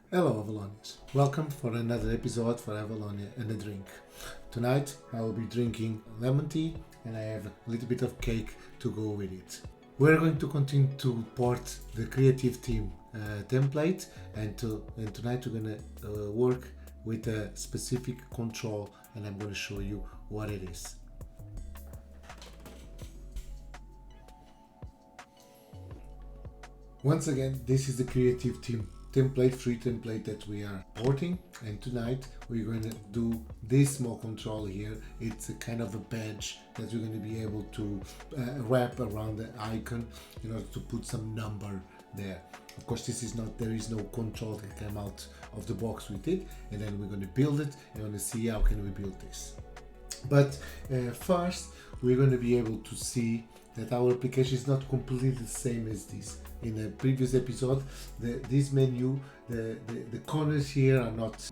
Hello Avalonians, welcome for another episode for Avalonia and a drink. Tonight I will be drinking lemon tea and I have a little bit of cake to go with it. We're going to continue to port the creative team template and tonight we're going to work with a specific control and I'm going to show you what it is. Once again, this is the creative team free template that we are porting, and tonight we're going to do this small control here. It's a kind of a badge that we're going to be able to wrap around the icon in order to put some number there. Of course, there is no control that can come out of the box with it, and then we're going to build it and we're going to see how can we build this. But first we're going to be able to see that our application is not completely the same as this. In the previous episode, this menu, the corners here are not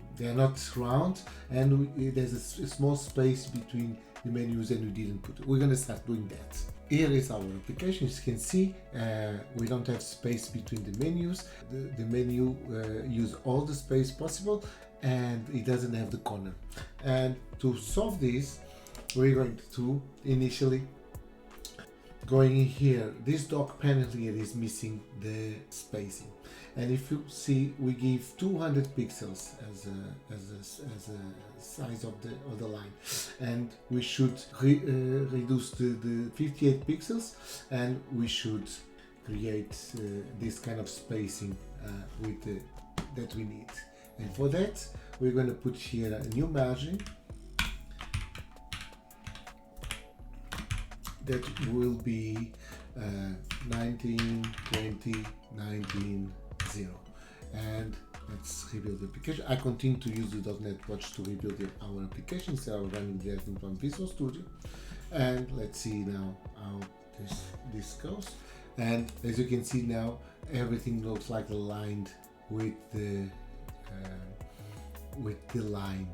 round, and there's a small space between the menus, and we didn't put it. We're going to start doing that. Here is our application. As you can see, we don't have space between the menus. The menu use all the space possible, and it doesn't have the corner. And to solve this, we're going to initially going in here. This dock panel here is missing the spacing, and if you see, we give 200 pixels as a size of the line, and we should reduce the 58 pixels, and we should create this kind of spacing that we need. And for that, we're going to put here a new margin that will be 19, 20, 19, 0. And let's rebuild the application. I continue to use the .NET Watch to rebuild our application instead of running directly from Visual Studio. And let's see now how this goes. And as you can see now, everything looks like aligned with the line,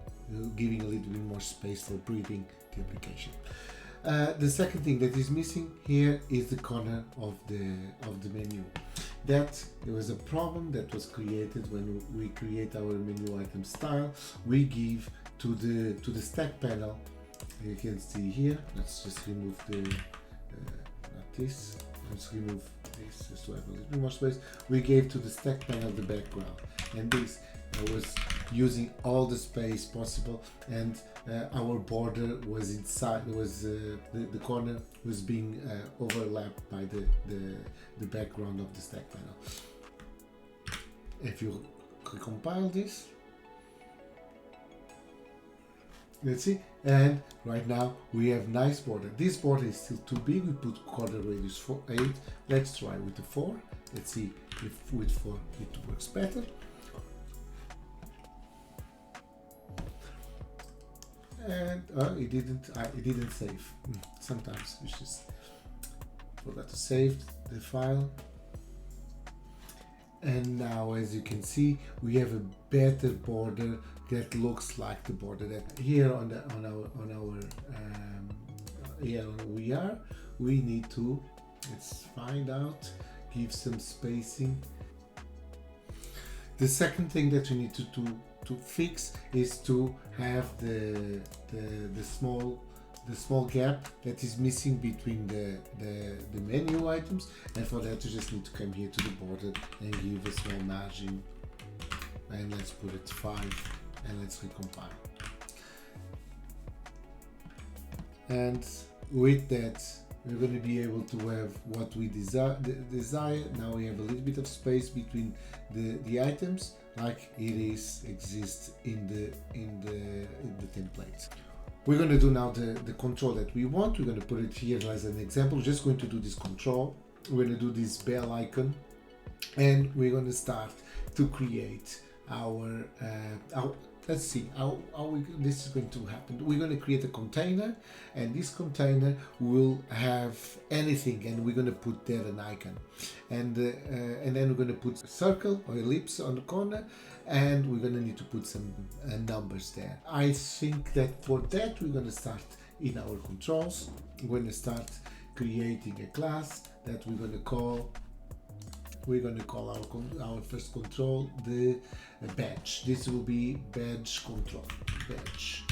giving a little bit more space for breathing the application. The second thing that is missing here is the corner of the menu. That there was a problem that was created when we create our menu item style. We give to the stack panel. You can see here. Let's just remove not this. Let's remove this just to have a little bit more space. We gave to the stack panel the background, and this was using all the space possible, and our border was inside, the corner was being overlapped by the background of the stack panel. If you recompile this, let's see, and right now we have nice border. This border is still too big. We put corner radius for 8. Let's try with the 4. Let's see if with 4 it works better. And it didn't save. Sometimes we just forgot to save the file. And now, as you can see, we have a better border that looks like the border that here on our here we need to, let's find out, give some spacing. The second thing that we need to fix is to have the small gap that is missing between the menu items, and for that you just need to come here to the border and give a small margin, and let's put it 5, and let's recompile. And with that, we're going to be able to have what we desire. Now we have a little bit of space between the items, like it exists in the template. We're going to do now the control that we want. We're going to put it here as an example. We're just going to do this control. We're going to do this bell icon, and we're going to start to create our let's see how this is going to happen. We're going to create a container, and this container will have anything, and we're going to put there an icon, and then we're going to put a circle or ellipse on the corner, and we're going to need to put some numbers there. I think that for that we're going to start in our controls. We're going to start creating a class that we're going to call we're going to call our first control the badge. This will be badge control, badge.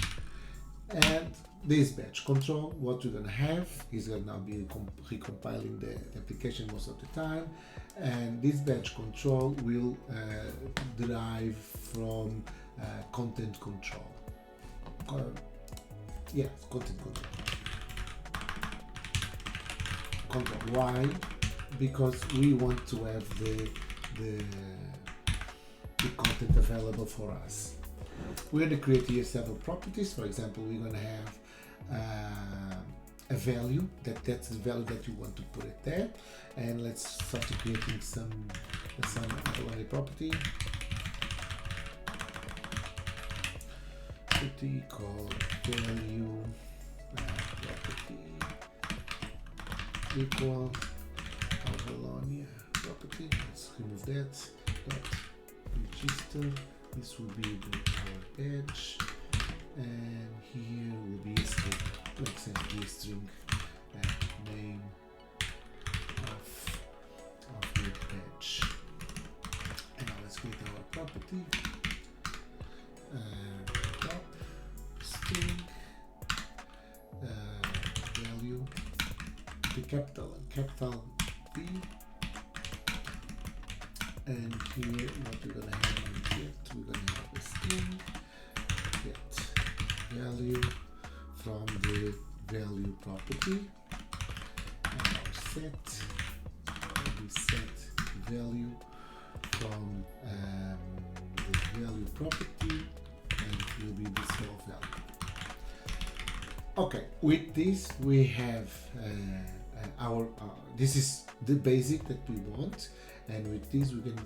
And this badge control, what we're going to have is going to now be recompiling the application most of the time, and this badge control will derive from content control. Yes, content control. Why? Because we want to have the content available for us. We're going to create here several properties. For example, we're going to have a value that's the value that you want to put it there, and let's start creating some Avalonia property called value property equal Avalonia property. Let's remove that. Register. This will be our badge, and here will be a string. Let's send the string name of the badge. And now let's create our property. Top string value, the capital B, and here what we're gonna have in get, we're gonna have a string get value from the value property, and our set will be set value from the value property, and it will be the small value. Okay, with this we have our this is the basic that we want, and with this we're going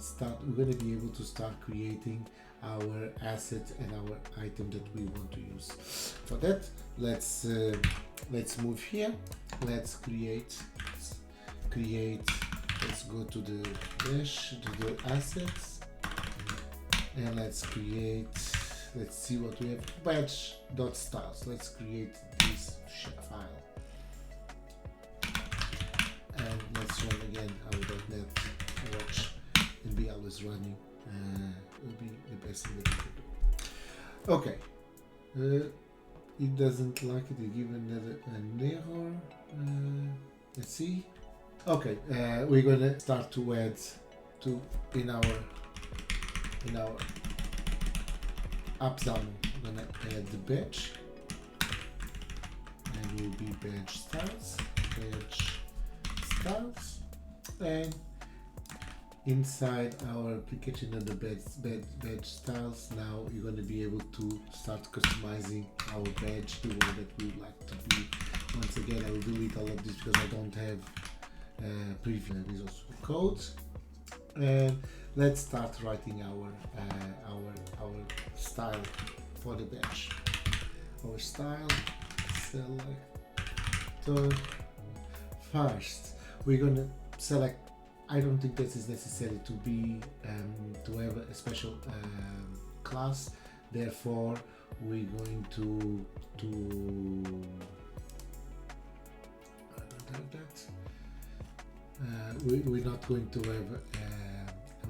to be able to start creating our assets and our item that we want to use. For that, let's move here. Let's create. Let's go to the dash, to the assets, and let's create. Let's see what we have. Badge.styles. Let's create this file, and let's run again our .NET watch and be always running. Will be the best thing that we can do. Okay, it doesn't like it. It gives an error. Let's see. Okay, we're gonna start to add in our apps down. We're gonna add the badge, and will be badge styles, and inside our application of the badge styles, now you're going to be able to start customizing our badge the way that we would like to be. Once again, I will delete all of this because I don't have previous Visual code. And let's start writing our style for the badge. Our style selector. First, we're going to select. I don't think this is necessary to be to have a special class. Therefore, we're going to we're not going to have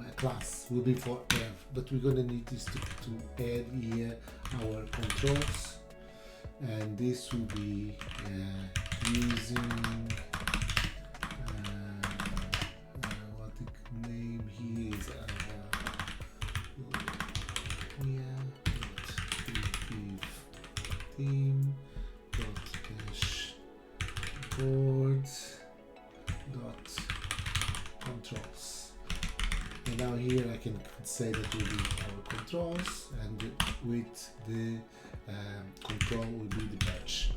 a class. Will be for have, but we're going to need this to add here our controls, and this will be using. Theme.dashboard.controls. And now here I can say that will be our controls, and with the control will be the badge.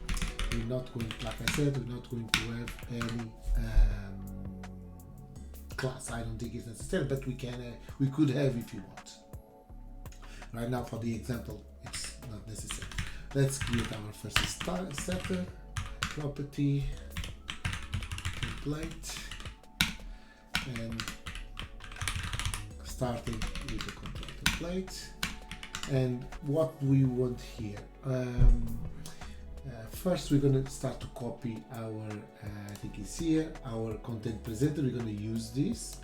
We're not going, like I said, we're not going to have any class. I don't think it's necessary, but we could have if you want. Right now, for the example, it's not necessary. Let's create our first setter property template, and starting with the control template. And what we want here, first we're going to start to copy our I think it's here, our content presenter. We're going to use this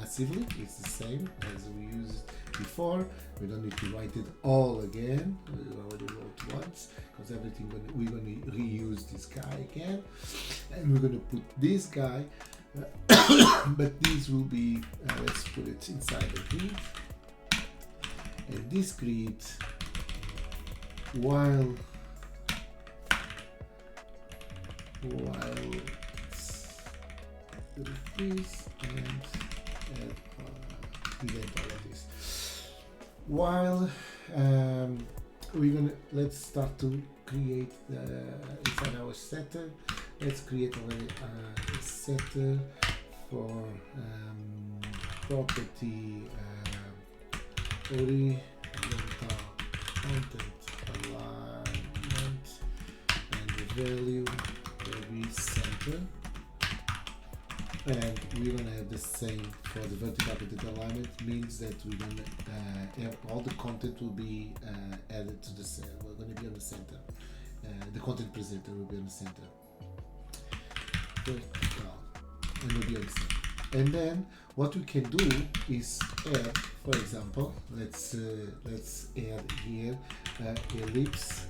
massively. It's the same as we used before. We don't need to write it all again. We already wrote once because everything we're going to reuse this guy again, and we're going to put this guy. But these will be. Let's put it inside the grid, and this grid, while do this and delete all of this. While let's start to create inside our setter. Let's create already a setter for property horizontal content alignment, and the value will be center. And we're gonna have the same for the vertical content alignment. Means that we're gonna have all the content will be added to the center. We're gonna be on the center. The content presenter will be on the center. Vertical, and will be on the center. And then what we can do is add, for example, let's add here ellipse.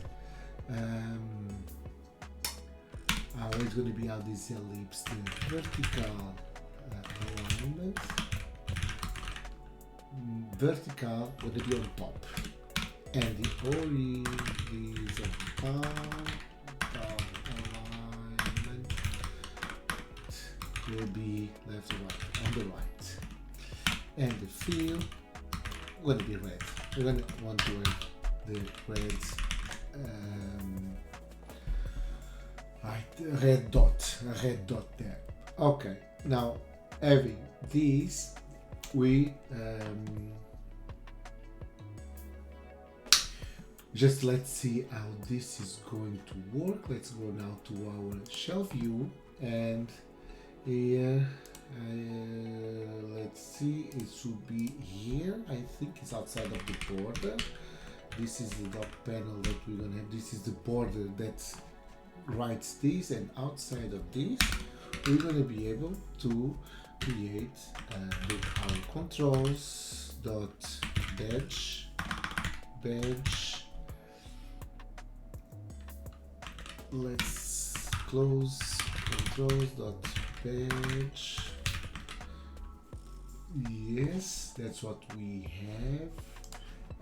How it's going to be on this ellipse, the vertical alignment, vertical going to be on top, and the horizontal alignment will be left to right, on the right, and the fill going to be red. We're going to want to have the red. Right, a red dot there. Okay, now having these, we just let's see how this is going to work. Let's go now to our shell view, and here let's see, it should be here. I think it's outside of the border. This is the dot panel that we're gonna have. This is the border that's writes this, and outside of this we're going to be able to create our controls dot badge. Let's close controls dot badge. Yes, that's what we have.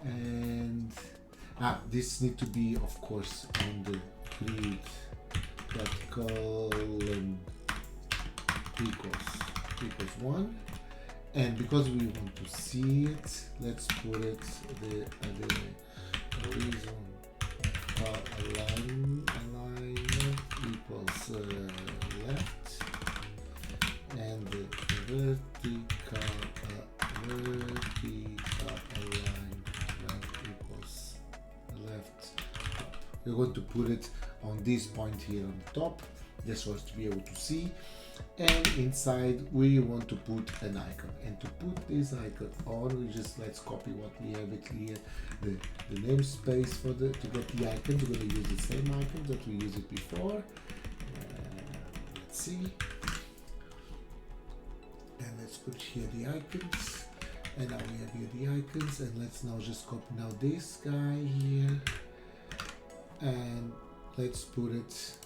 And this need to be, of course, on the grid that column equals 1, and because we want to see it, let's put it the horizontal alignment equals left, and the vertical alignment equals left top. We're going to put it on this point here on the top, just for us to be able to see. And inside we want to put an icon, and to put this icon on, we just let's copy what we have it here, the namespace for to get the icon. We're going to use the same icon that we used it before. Let's see, and let's put here the icons, and now we have here the icons, and let's now just copy now this guy here, and let's put it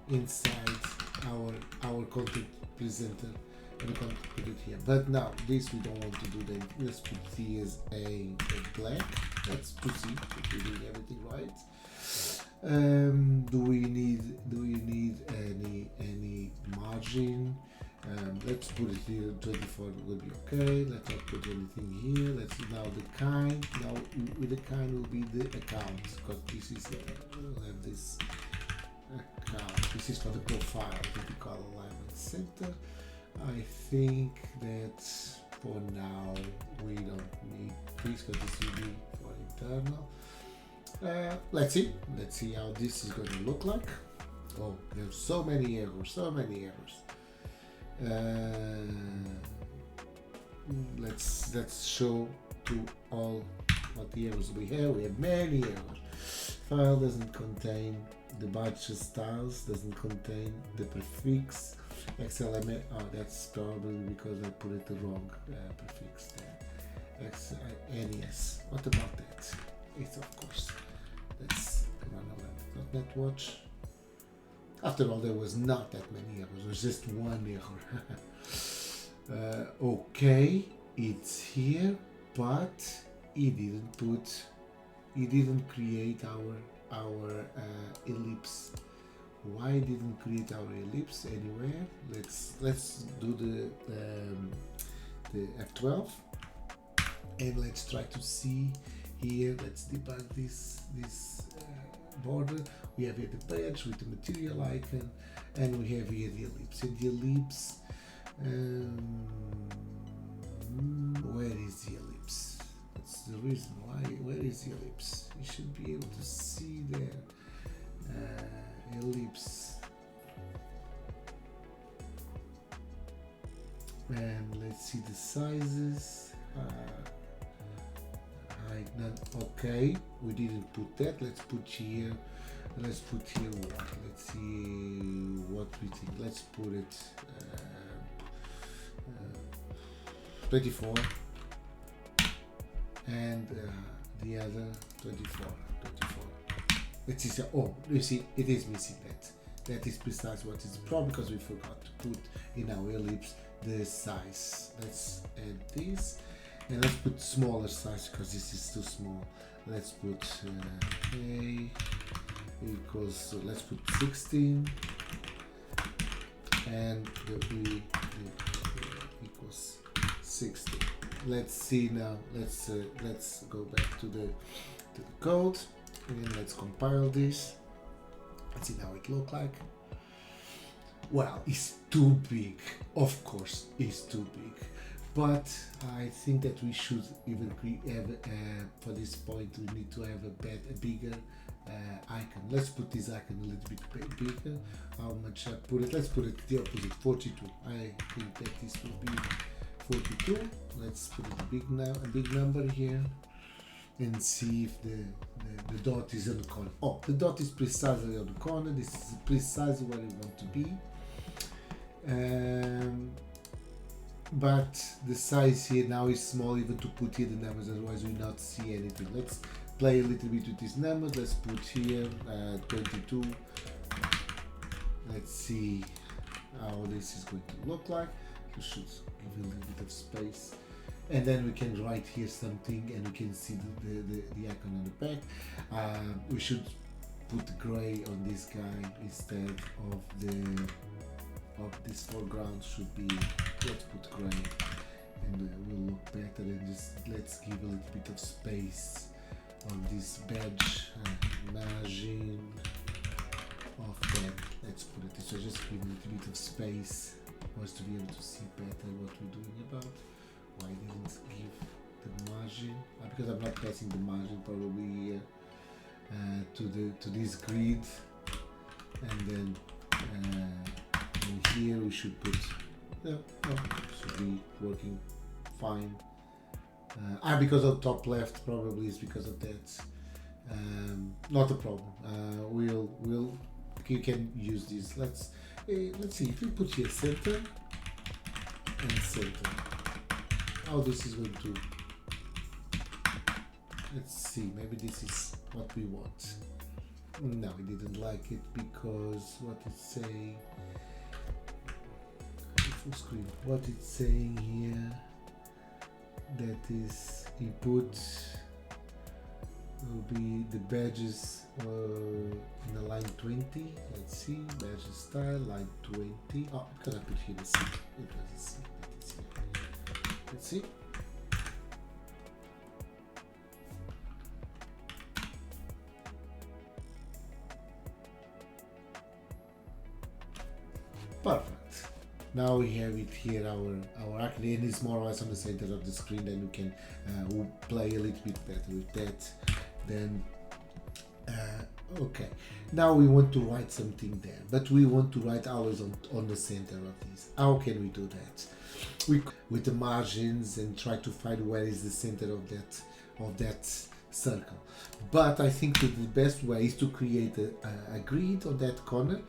inside our content presenter, and we can put it here. But now this we don't want to do that. Let's put this a black. Let's proceed if we're doing everything right. Do we need any margin? Let's put it here. 24 will be okay. Let's not put anything here. Let's see now the kind. Now with the kind will be the account, because this is we'll have this account. This is for the profile, vertical alignment center. I think that for now we don't need this, because this will be for internal. Let's see how this is going to look like. Oh, there's so many errors. Let's show to all what the errors we have. We have many errors. File doesn't contain the batch styles, doesn't contain the prefix, XLM, oh, that's probably because I put it the wrong prefix there. NES. What about that? It's of course. Let's run a .NET Watch. After all, there was not that many errors. There was just one error. Okay, it's here, but he didn't create our ellipse. Why didn't create our ellipse anywhere? Let's do the F12 and let's try to see here. Let's debug this border. We have here the badge with the material icon, and we have here the ellipse. And the ellipse, where is the ellipse? That's the reason why. Where is the ellipse? You should be able to see there. Ellipse. And let's see the sizes. Okay, we didn't put that. Let's put here what? Let's see what we think. Let's put it 24 and the other 24. Let's see. Oh, you see, it is missing that. That is precisely what is the problem, because we forgot to put in our ellipse the size. Let's add this. And let's put smaller size because this is too small. Let's put A equals, so let's put 16 and the E equals 60. Let's see now. Let's go back to the code and let's compile this. Let's see how it looks like. Well, it's too big. Of course, it's too big. But I think that we should even have, for this point, we need to have a bigger icon. Let's put this icon a little bit bigger. How much I put it? Let's put it the opposite, 42. I think that this will be 42. Let's put it a big number here and see if the dot is on the corner. Oh, the dot is precisely on the corner. This is precisely where we want to be. But the size here now is small even to put here the numbers, otherwise we not see anything. Let's play a little bit with these numbers. Let's put here 22. Let's see how this is going to look like. We should give a little bit of space, and then we can write here something and we can see the icon on the back. We should put gray on this guy instead of this foreground. Should be, let's put gray and will look better, and just let's give a little bit of space on this badge margin of that. Let's put it this way, just give a little bit of space for us to be able to see better what we're doing about. Why didn't give the margin? Because I'm not passing the margin probably here to this grid, and then and here we should put, should be working fine. Because of top left, probably is because of that. Not a problem. You can use this. Let's see if we put here center and center. How this is going to. Let's see. Maybe this is what we want. No, we didn't like it because what it's saying. Full screen. What it's saying here. That is input will be the badges in the line 20. Let's see, badges style line 20. Oh, because I put here the C. It was a C. Let's see. Perfect. Now we have it here, our icon, and it's more or less on the center of the screen. Then we can we'll play a little bit better with that. Then okay, now we want to write something there, but we want to write always on the center of this. How can we do that? With the margins and try to find where is the center of that circle. But I think that the best way is to create a grid on that corner,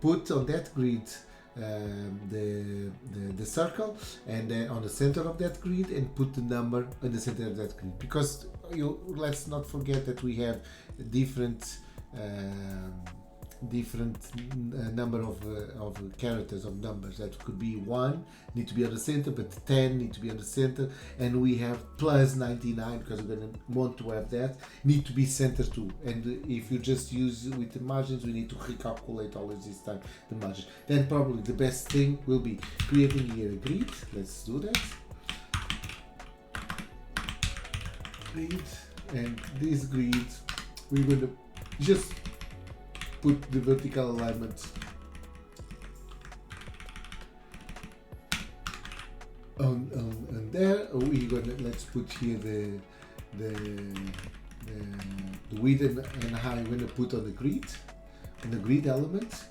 put on that grid the circle, and then on the center of that grid, and put the number in the center of that grid, because let's not forget that we have different number of characters, of numbers. That could be 1 need to be on the center, but 10 need to be on the center, and we have plus 99 because we're going to want to have that need to be center too. And if you just use with the margins, we need to recalculate always this time the margin. Then probably the best thing will be creating here a grid. Let's do that. Grid, and this grid we're going to just put the vertical alignment on there. We're gonna, let's put here the width and height we're gonna put on the grid element,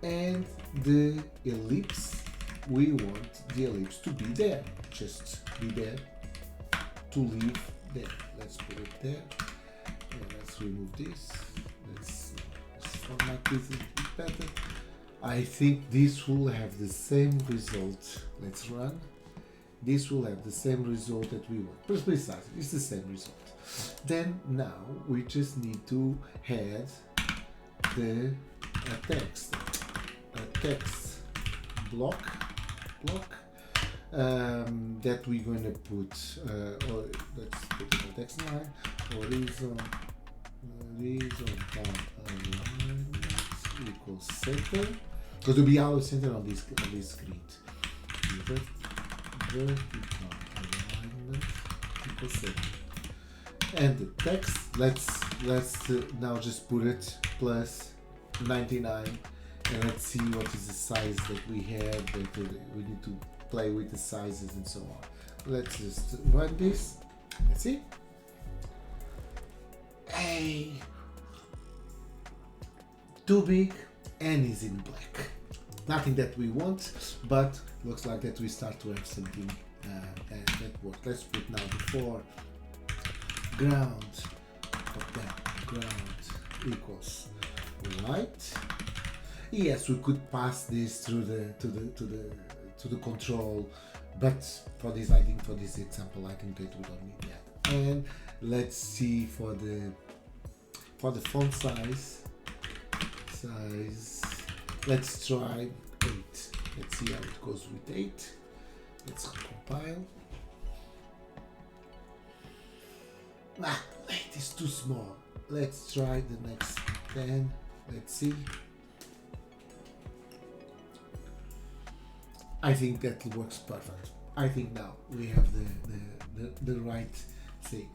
and the ellipse, we want the ellipse to be there, just be there, to leave there. Let's put it there, and let's remove this. Let's format this a bit better. I think this will have the same result. Let's run. This will have the same result that we want. Precisely, it's the same result. Then now we just need to add a text block that we're going to put. Or let's put the text line horizontal alignment equals center, because will be our center on this grid. Vertical alignment equals center. And the text, let's now just put it plus 99, and let's see what is the size that we have. That we need to play with the sizes and so on. Let's just run this. Let's see. Hey, too big and is in black. Nothing that we want, but looks like that we start to have something that works. Let's put now the ground equals white. Yes, we could pass this through to the control, but for this, I think for this example, I think that we don't need that. And let's see for the font size. Let's try 8. Let's see how it goes with 8. Let's compile. 8 is too small. Let's try the next 10. Let's see. I think that works perfect. I think now we have the right thing.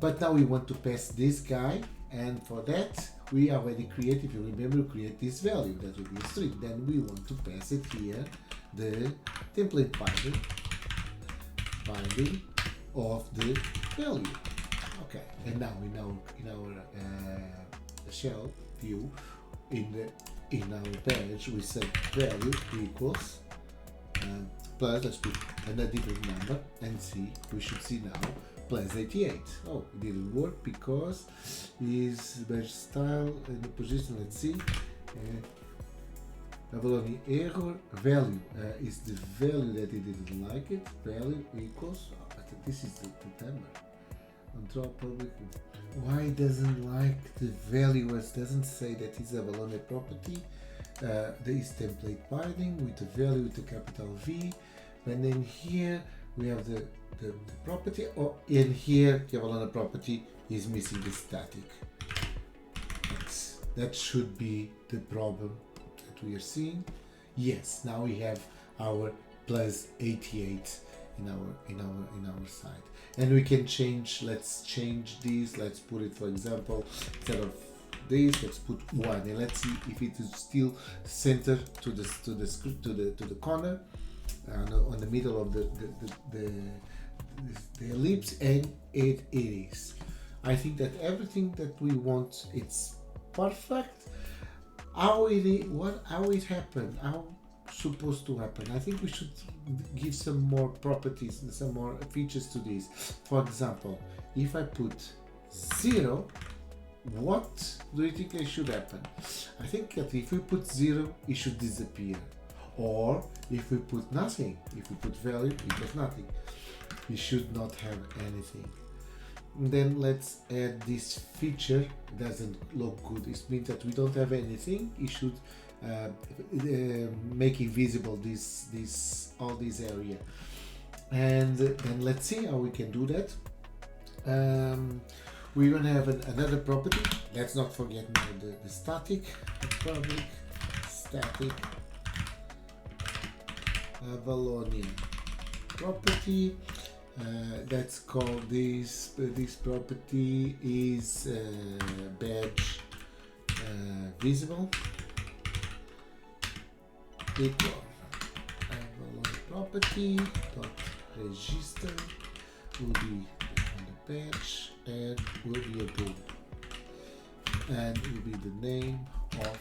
But now we want to pass this guy, and for that we already create, if you remember, create this value that will be a string. Then we want to pass it here, the template binding of the value. Okay, and now in our shell view, in our page, we say value equals plus, let's put another different number and see, we should see now plus 88. Oh, it didn't work because is badge style and the position. Let's see. Avalonia error value is the value that it didn't like it. Value equals. I think this is the timer. Control public. Why doesn't like the value? As doesn't say that it's Avalonia property. There is template binding with the value with the capital V, and then here we have the property, or in here the Avalonia property is missing the static. That should be the problem that we are seeing. Yes, now we have our plus 88 in our side, and we can change. Let's change this. Let's put it, for example, instead of this, let's put 1, and let's see if it is still centered to the corner, on the middle of the ellipse, and it is. I think that everything that we want, it's perfect. How it happened, how supposed to happen? I think we should give some more properties and some more features to this. For example, if I put 0, what do you think it should happen? I think that if we put 0, it should disappear. Or if we put nothing, if we put value, it has nothing. It should not have anything. And then let's add this feature. It doesn't look good. It means that we don't have anything. It should make invisible all this area. And then let's see how we can do that. We're gonna have another property. Let's not forget now the static, public static Avalonia property. That's called this property is badge visible equal Avalonia property dot register will be on the badge and will be a bool, and will be the name of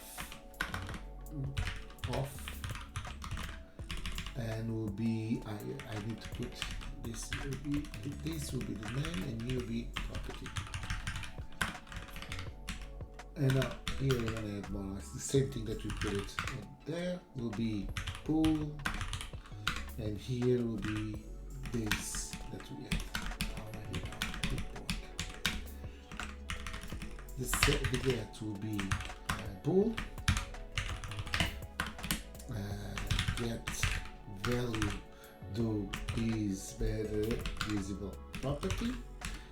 and will be I need to put this will be the name and here will be property. And now here we're gonna add more the same thing that we put it in there will be pool, and here will be this that we have already import. The get will be pool, get value do is better visible property,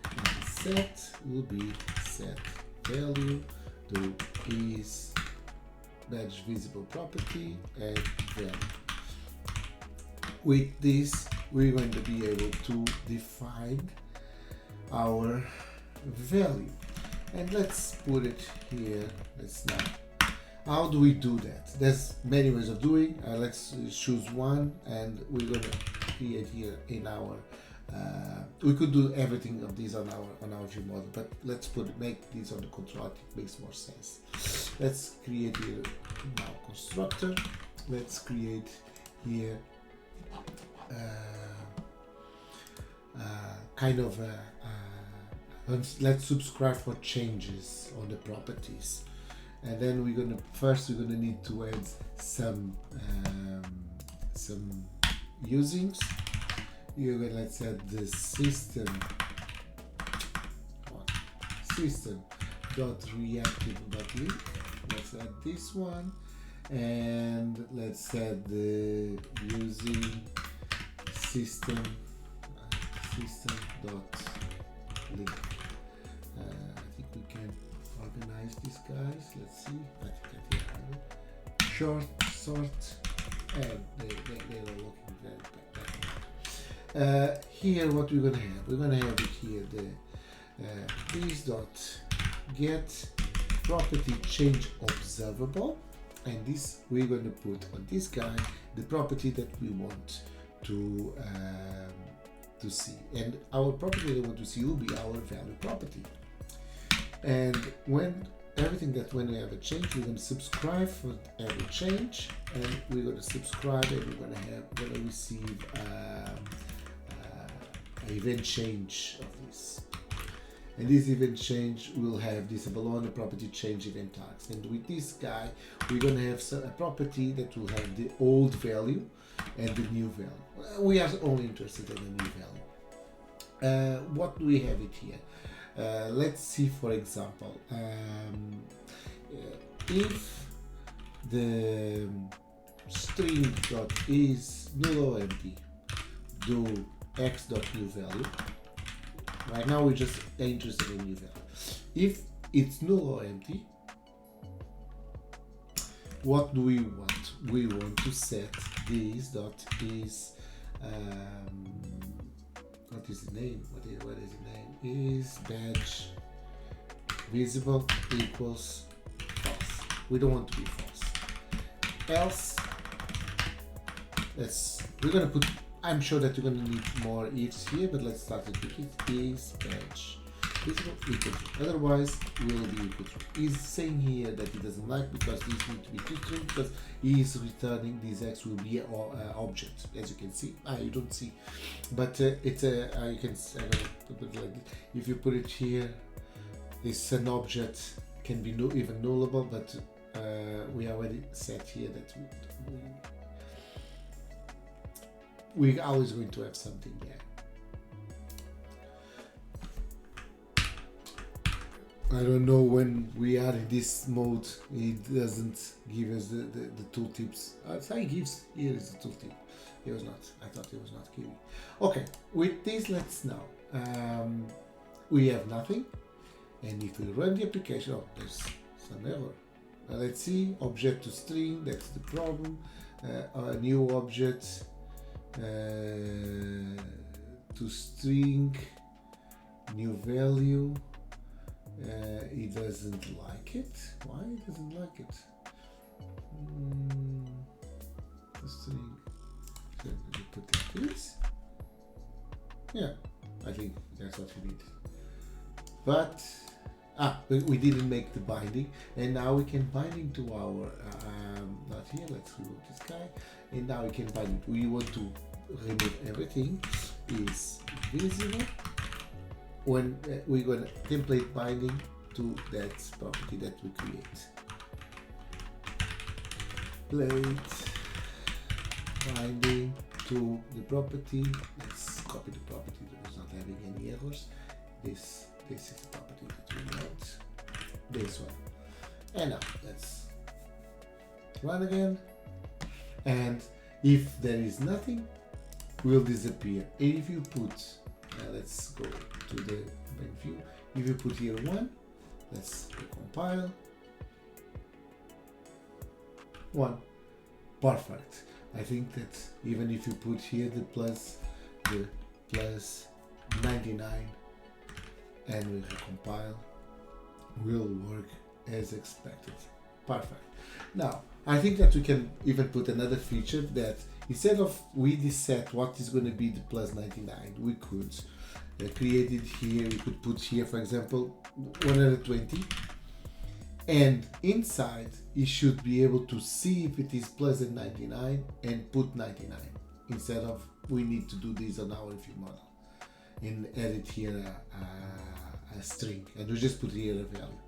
and the set will be set value do is badge visible property and value. With this we're going to be able to define our value, and let's put it here. Let's now, how do we do that? There's many ways of doing. Let's choose one, and we're going to create here in our we could do everything of these on our view model, but let's make this on the control. It makes more sense. Let's create here now constructor. Let's create here kind of let's subscribe for changes on the properties, and then we're gonna need to add some usings. Let's add the system dot reactive dot link. Let's add this one, and let's add the using system dot link. I think we can organize these guys. Let's see. I think I have it. Short, sort, and they're looking very bad. Here, what we're gonna have? We're gonna have it here. The this dot get property change observable, and this we're going to put on this guy the property that we want to see, and our property that we want to see will be our value property. And when we have a change, we're going to subscribe for every change, and we're going to subscribe, and we're going to receive an event change of this. And this event change will have this Avalonia property change event tags. And with this guy, we're going to have a property that will have the old value and the new value. We are only interested in the new value. What do we have it here? Let's see, for example, if the string dot is null or empty, do x dot new value. Right now we're just interested in new value. If it's null or empty, what do we want? We want to set this dot is what is the name? What is the name? Is badge visible equals false. We don't want to be false. Else, we're gonna put. I'm sure that you're going to need more ifs here, but let's start it with it is badge visible equal to. Otherwise, will be equal to. He's saying here that he doesn't like because these need to be two-string, because he is returning this x will be an object, as you can see. You don't see, but it's a. You can put it like this. If you put it here, It's an object, can be even nullable, but we already said here that we're always going to have something there. I don't know, when we are in this mode, it doesn't give us the tooltips. So he gives, here is the tooltip. It was not, I thought it was not giving. Okay, with this, let's now, we have nothing. And if we run the application, oh, there's some error. Let's see, object to string, that's the problem. A new object to string, new value. He doesn't like it. Why he doesn't like it? The string. So we put this. Yeah, I think that's what we need. But we didn't make the binding, and now we can binding to our not here. Let's remove this guy, and now we can bind it. We want to remove everything. Is visible. When we're going to template binding to that property that we create. Plate binding to the property. Let's copy the property that is not having any errors. This is the property that we want. This one. And now let's run again. And if there is nothing, will disappear. And if you put, let's go to the main view. If you put here 1, let's compile. 1. Perfect. I think that even if you put here the plus 99 and we recompile, will work as expected. Perfect. Now, I think that we can even put another feature that instead of we set what is going to be the plus 99, we could create it here. We could put here, for example, 120, and inside it should be able to see if it is plus than 99 and put 99 instead of we need to do this on our view model and edit here a string, and we just put here a value.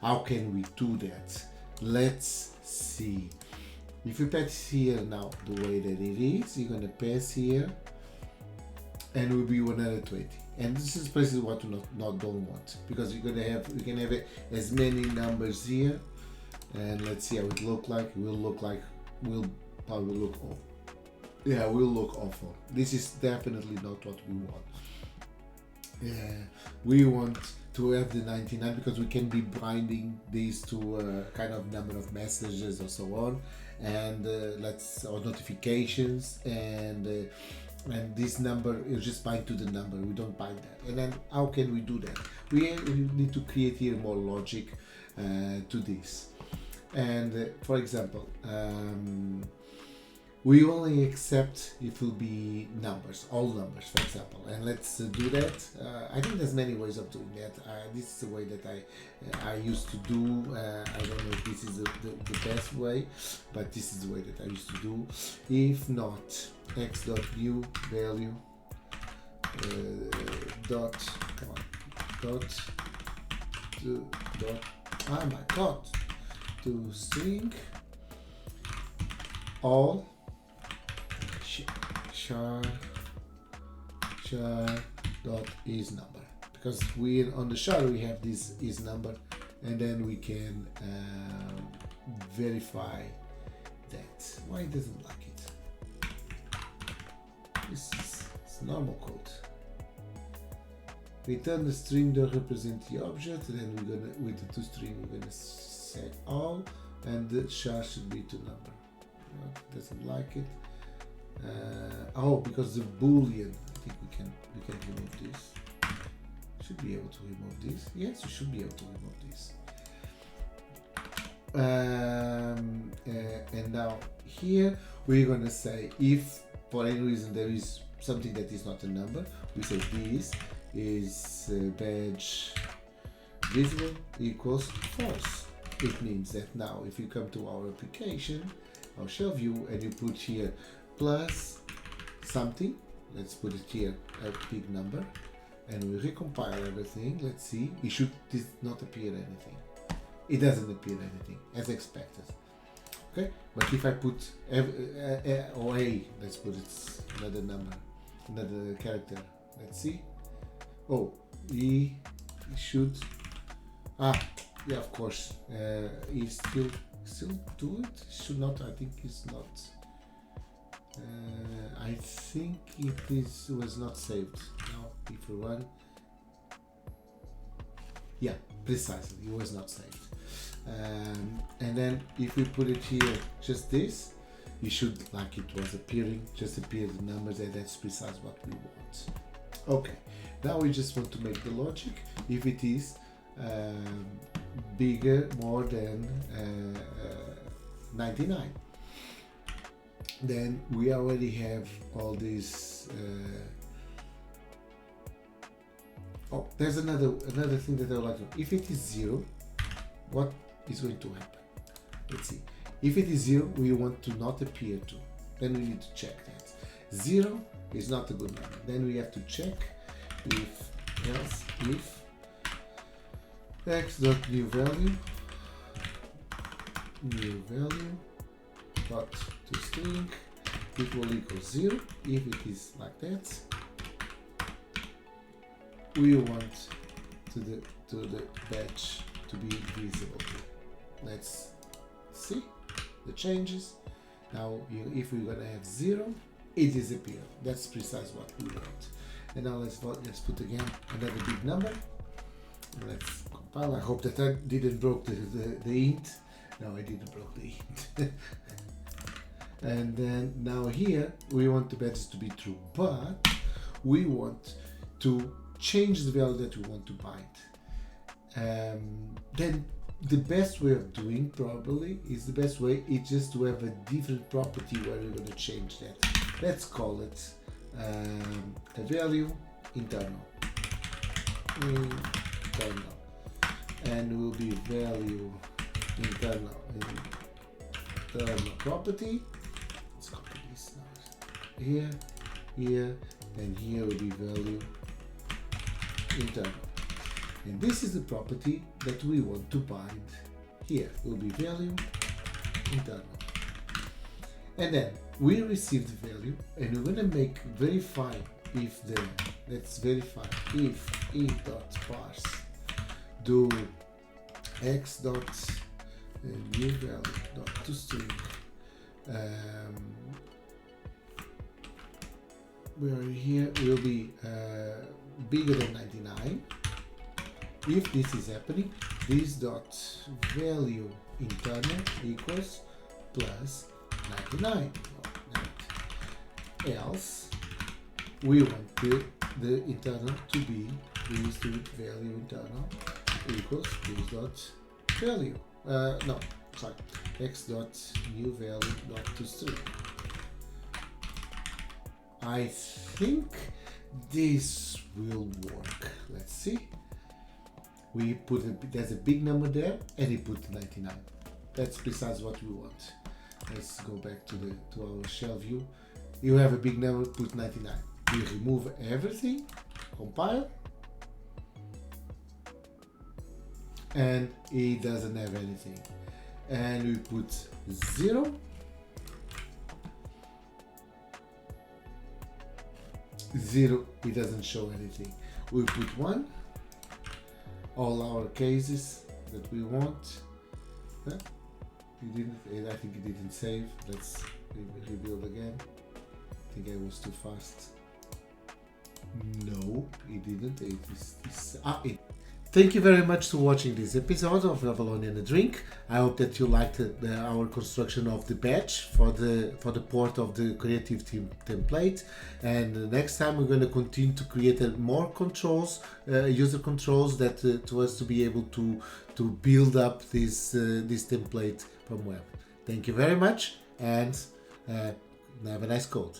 How can we do that? Let's see. If you pass here now the way that it is, you're gonna pass here and it will be 120. And this is basically what we don't want, because you're gonna have, we can have as many numbers here, and let's see how it look like. It will look like, will probably look awful. Yeah, will look awful. This is definitely not what we want. We want to have the 99 because we can be binding these to a kind of number of messages or so on, and or notifications, and this number is just bind to the number. We don't bind that. And then how can we do that? We need to create here more logic to this. And for example, we only accept if it will be numbers, all numbers, for example. And let's do that. I think there's many ways of doing that. This is the way that I used to do. I don't know if this is the best way, but this is the way that I used to do. If not, x.new value dot oh my god, to string all char dot is number, because we on the char we have this is number, and then we can verify that. Why it doesn't like it? This is normal code. Return the string that represents the object, and then we're gonna, with the toString, we're gonna set all, and the char should be to number. No, it doesn't like it. Oh, because the boolean, I think we can remove this. Should be able to remove this. Yes, we should be able to remove this. And now here we're gonna say if for any reason there is something that is not a number, we say this is badge visible equals false. It means that now if you come to our application, our shell view, and you put here plus something, let's put it here a big number, and we recompile everything. Let's see. It should not appear anything. It doesn't appear anything as expected. Okay, but if I put or A, let's put it another number, another character. Let's see. Oh, E should. Yeah, of course. He still do it. Should not. I think it's not. I think was not saved. Now, if we run. Yeah, precisely. It was not saved. And then if we put it here, just this, you should, like it was appearing, just appear the numbers, and that's precisely what we want. Okay, now we just want to make the logic. If it is bigger, more than 99, then we already have all these. Oh, there's another thing that I would like to. If it is 0, what is going to happen? Let's see. If it is 0, we want to not appear to. Then we need to check that. 0 is not a good number. Then we have to check if x dot new value dot to string equals 0. If it is like that, we want to the batch to be visible. Let's see the changes. Now if we're gonna have 0, it disappears. That's precisely what we want. And now let's put again another big number. Let's compile. I hope that I didn't broke the int. No, I didn't broke the int. And then now here we want the batches to be true, but we want to change the value that we want to bind. Then the best way of doing probably is just to have a different property where we're going to change that. Let's call it a value internal, and it will be value internal property. Let's copy this now. Here, and here will be value internal. And this is the property that we want to bind. Here will be value internal. And then we receive the value, and we're going to verify if let's verify if e dot parse do x dot new value dot to string where here will be bigger than 99. If this is happening, this dot value internal equals plus 99. Else, we want the internal to be this to value internal equals this dot value. X dot new value dot to string. I think this will work. Let's see. We put there's a big number there, and he put 99. That's precisely what we want. Let's go back to our shell view. You have a big number, put 99. We remove everything, compile, and it doesn't have anything. And we put 0. 0, it doesn't show anything. We put 1. All our cases that we want. I think it didn't save. Let's rebuild again. I think I was too fast. No, it didn't. Thank you very much for watching this episode of Avalonia and a Drink. I hope that you liked our construction of the batch for the port of the creative team template. And next time we're going to continue to create more controls, user controls that to us to be able to build up this template from web. Thank you very much, and have a nice code.